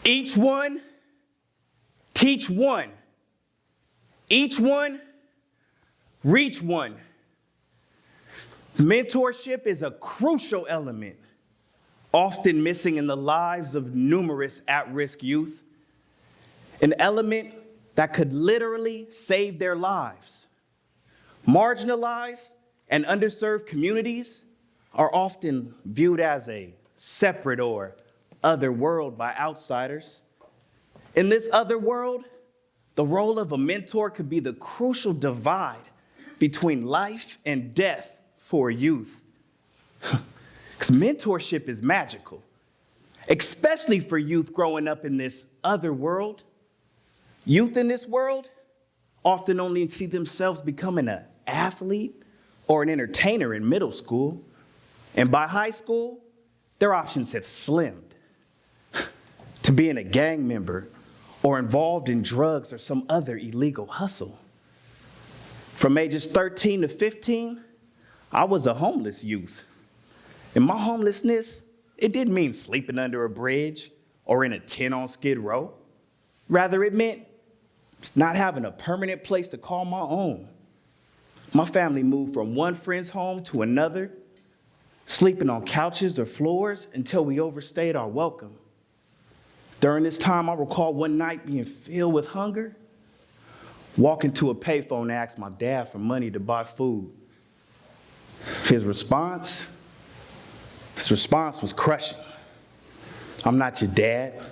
Each one, teach one. Each one, reach one. Mentorship is a crucial element, often missing in the lives of numerous at-risk youth. An element that could literally save their lives. Marginalized and underserved communities are often viewed as a separate or other world by outsiders. In this other world, the role of a mentor could be the crucial divide between life and death for youth. Because mentorship is magical, especially for youth growing up in this other world. Youth in this world often only see themselves becoming an athlete or an entertainer in middle school. And by high school, their options have slimmed to being a gang member or involved in drugs or some other illegal hustle. From ages 13 to 15, I was a homeless youth. And my homelessness, it didn't mean sleeping under a bridge or in a tent on Skid Row. Rather, it meant not having a permanent place to call my own. My family moved from one friend's home to another, sleeping on couches or floors until we overstayed our welcome. During this time, I recall one night being filled with hunger, walking to a payphone to ask my dad for money to buy food. His response was crushing. I'm not your dad.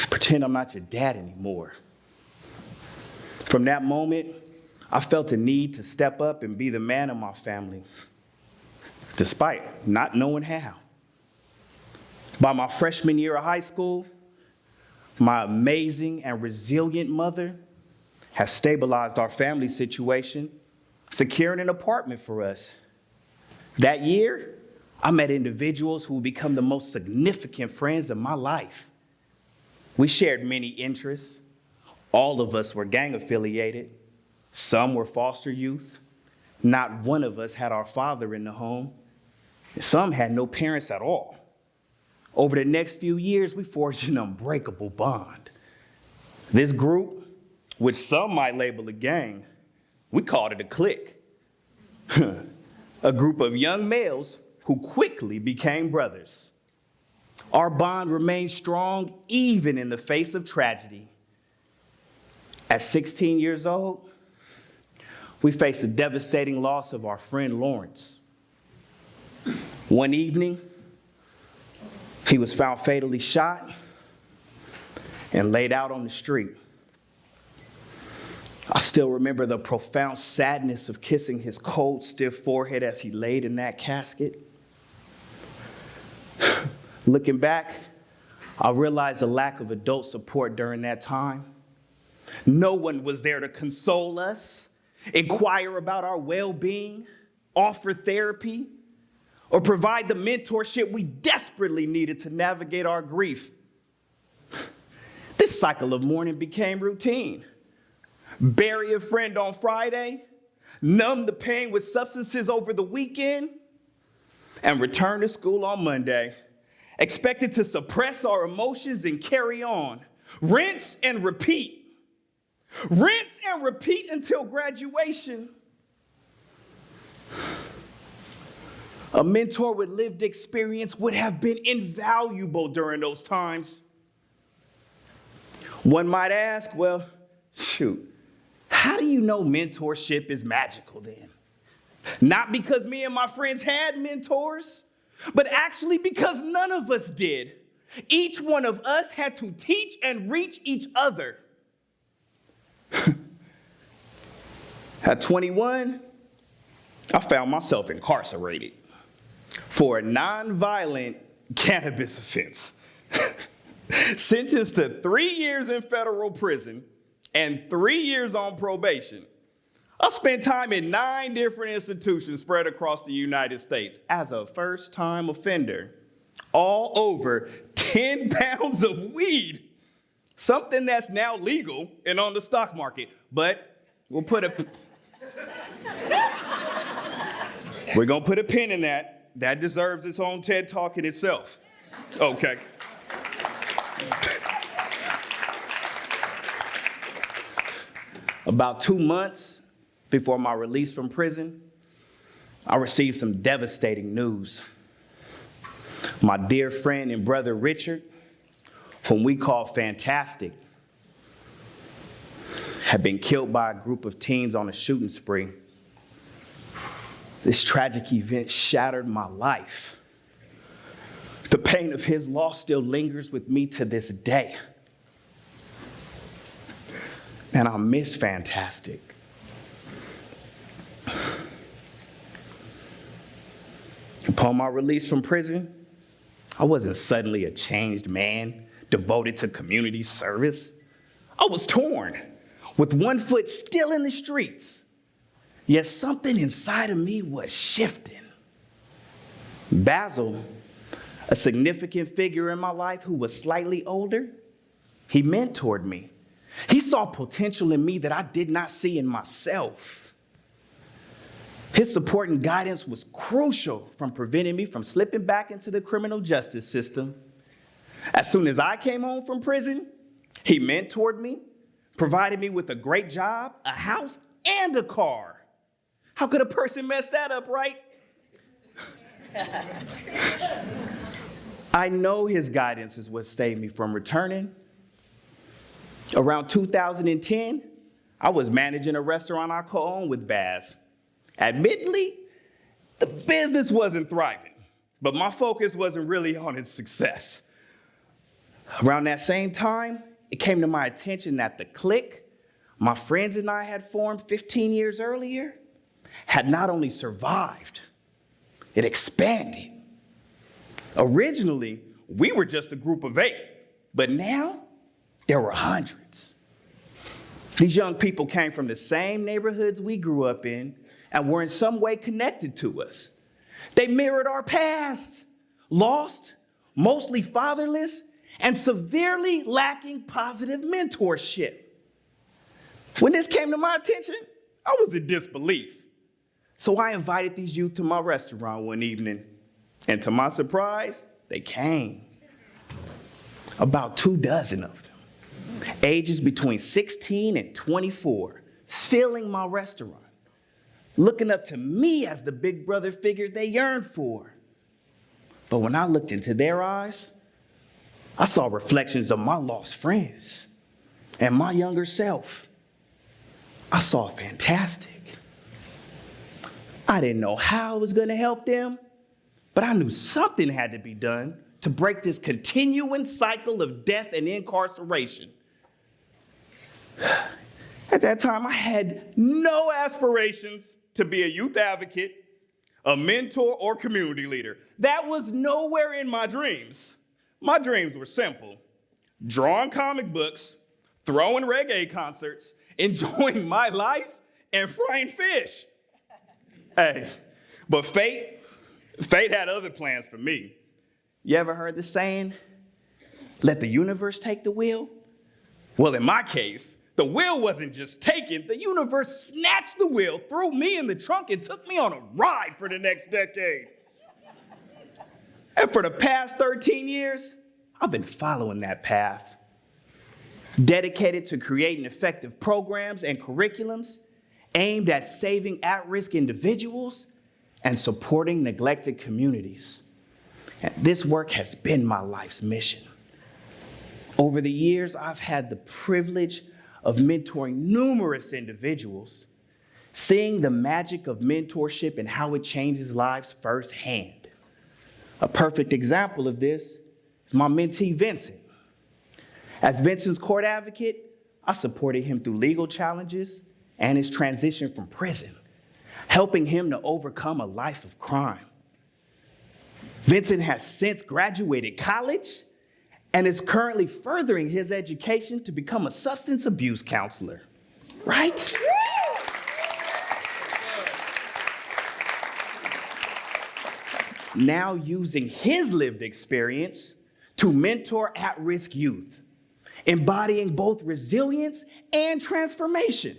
Pretend I'm not your dad anymore. From that moment, I felt a need to step up and be the man of my family, despite not knowing how. By my freshman year of high school, my amazing and resilient mother has stabilized our family situation, securing an apartment for us. That year, I met individuals who would become the most significant friends of my life. We shared many interests. All of us were gang affiliated. Some were foster youth. Not one of us had our father in the home. Some had no parents at all. Over the next few years, we forged an unbreakable bond. This group, which some might label a gang, we called it a clique. A group of young males who quickly became brothers. Our bond remained strong even in the face of tragedy. At 16 years old, we faced the devastating loss of our friend Lawrence. One evening, he was found fatally shot and laid out on the street. I still remember the profound sadness of kissing his cold, stiff forehead as he laid in that casket. Looking back, I realized the lack of adult support during that time. No one was there to console us, inquire about our well-being, offer therapy, or provide the mentorship we desperately needed to navigate our grief. This cycle of mourning became routine. Bury a friend on Friday, numb the pain with substances over the weekend, and return to school on Monday, expected to suppress our emotions and carry on. Rinse and repeat. Rinse and repeat until graduation. A mentor with lived experience would have been invaluable during those times. One might ask, well, shoot, how do you know mentorship is magical then? Not because me and my friends had mentors, but actually because none of us did. Each one of us had to teach and reach each other. At 21, I found myself incarcerated for a nonviolent cannabis offense. Sentenced to 3 years in federal prison and 3 years on probation. I spent time in 9 different institutions spread across the United States as a first-time offender. All over 10 pounds of weed, something that's now legal and on the stock market. But we're going to put a pin in that. That deserves its own TED Talk in itself. Okay. About 2 months before my release from prison, I received some devastating news. My dear friend and brother Richard, whom we call Fantastic, had been killed by a group of teens on a shooting spree. This tragic event shattered my life. The pain of his loss still lingers with me to this day. And I miss Fantastic. Upon my release from prison, I wasn't suddenly a changed man devoted to community service. I was torn, with one foot still in the streets, yet something inside of me was shifting. Basil, a significant figure in my life who was slightly older, he mentored me. He saw potential in me that I did not see in myself. His support and guidance was crucial from preventing me from slipping back into the criminal justice system. As soon as I came home from prison, he mentored me, provided me with a great job, a house, and a car. How could a person mess that up, right? I know his guidance is what saved me from returning. Around 2010, I was managing a restaurant I co-owned with Baz. Admittedly, the business wasn't thriving, but my focus wasn't really on its success. Around that same time, it came to my attention that the clique my friends and I had formed 15 years earlier had not only survived, it expanded. Originally, we were just a group of 8, but now there were hundreds. These young people came from the same neighborhoods we grew up in and were in some way connected to us. They mirrored our past, lost, mostly fatherless, and severely lacking positive mentorship. When this came to my attention, I was in disbelief. So I invited these youth to my restaurant one evening, and to my surprise, they came. About 24 of them, ages between 16 and 24, filling my restaurant, looking up to me as the big brother figure they yearned for. But when I looked into their eyes, I saw reflections of my lost friends and my younger self. I saw Fantastic. I didn't know how I was going to help them, but I knew something had to be done to break this continuing cycle of death and incarceration. At that time, I had no aspirations to be a youth advocate, a mentor, or community leader. That was nowhere in my dreams. My dreams were simple: drawing comic books, throwing reggae concerts, enjoying my life, and frying fish. Hey, but fate had other plans for me. You ever heard the saying, let the universe take the wheel? Well, in my case, the wheel wasn't just taken, the universe snatched the wheel, threw me in the trunk, and took me on a ride for the next decade. And for the past 13 years, I've been following that path, dedicated to creating effective programs and curriculums aimed at saving at-risk individuals and supporting neglected communities. And this work has been my life's mission. Over the years, I've had the privilege of mentoring numerous individuals, seeing the magic of mentorship and how it changes lives firsthand. A perfect example of this is my mentee, Vincent. As Vincent's court advocate, I supported him through legal challenges and his transition from prison, helping him to overcome a life of crime. Vincent has since graduated college and is currently furthering his education to become a substance abuse counselor, right? Now using his lived experience to mentor at-risk youth, embodying both resilience and transformation.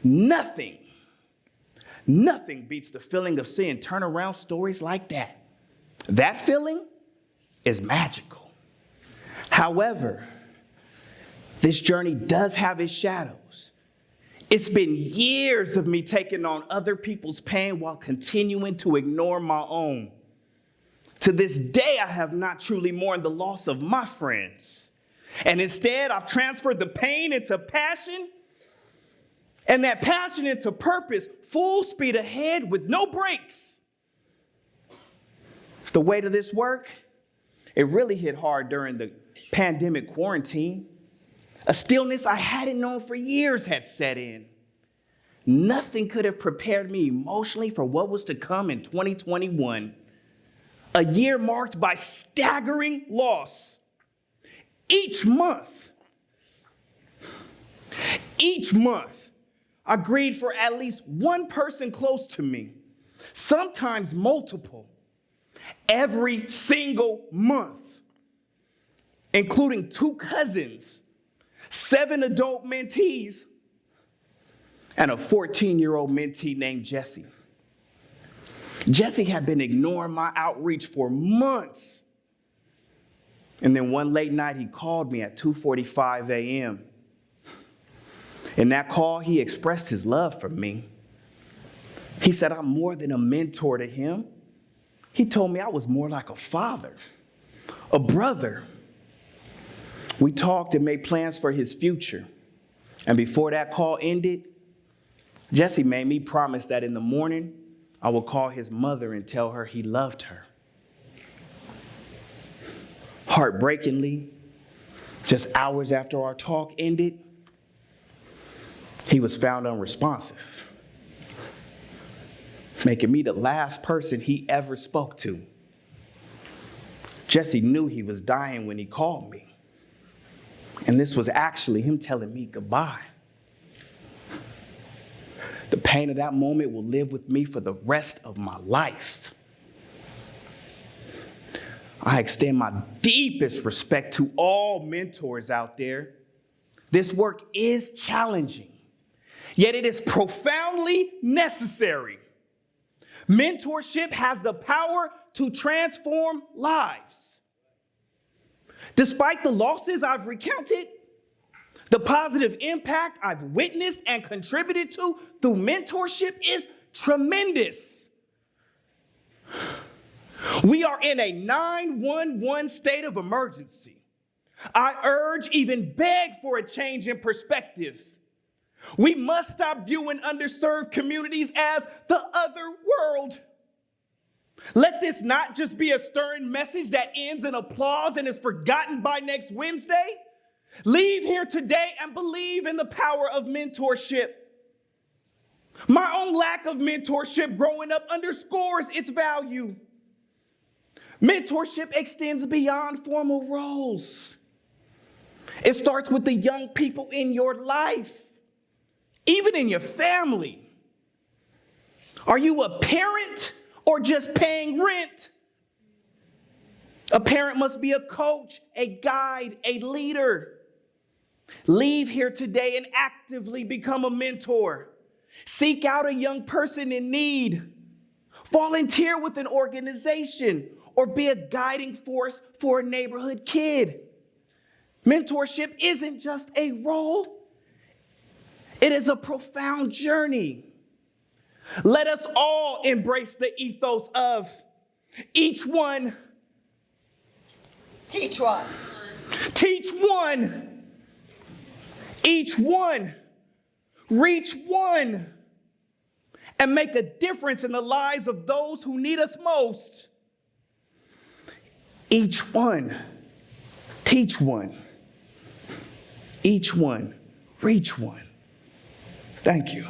Nothing beats the feeling of seeing turnaround stories like that. That feeling is magical. However, this journey does have its shadows. It's been years of me taking on other people's pain while continuing to ignore my own. To this day, I have not truly mourned the loss of my friends. And instead, I've transferred the pain into passion and that passion into purpose, full speed ahead with no brakes. The weight of this work, it really hit hard during the pandemic quarantine. A stillness I hadn't known for years had set in. Nothing could have prepared me emotionally for what was to come in 2021. A year marked by staggering loss. Each month, I grieved for at least one person close to me, sometimes multiple, every single month, including 2 cousins, 7 adult mentees, and a 14-year-old mentee named Jesse. Jesse had been ignoring my outreach for months. And then one late night, he called me at 2:45 a.m. In that call, he expressed his love for me. He said I'm more than a mentor to him. He told me I was more like a father, a brother. We talked and made plans for his future. And before that call ended, Jesse made me promise that in the morning, I would call his mother and tell her he loved her. Heartbreakingly, just hours after our talk ended, he was found unresponsive, making me the last person he ever spoke to. Jesse knew he was dying when he called me, and this was actually him telling me goodbye. The pain of that moment will live with me for the rest of my life. I extend my deepest respect to all mentors out there. This work is challenging, yet it is profoundly necessary. Mentorship has the power to transform lives. Despite the losses I've recounted, the positive impact I've witnessed and contributed to through mentorship is tremendous. We are in a 911 state of emergency. I urge, even beg for a change in perspective. We must stop viewing underserved communities as the other world. Let this not just be a stern message that ends in applause and is forgotten by next Wednesday. Leave here today and believe in the power of mentorship. My own lack of mentorship growing up underscores its value. Mentorship extends beyond formal roles. It starts with the young people in your life, even in your family. Are you a parent or just paying rent? A parent must be a coach, a guide, a leader. Leave here today and actively become a mentor. Seek out a young person in need. Volunteer with an organization or be a guiding force for a neighborhood kid. Mentorship isn't just a role. It is a profound journey. Let us all embrace the ethos of each one. Teach one. Teach one. Each one. Reach one. And make a difference in the lives of those who need us most. Each one. Teach one. Each one. Reach one. Thank you.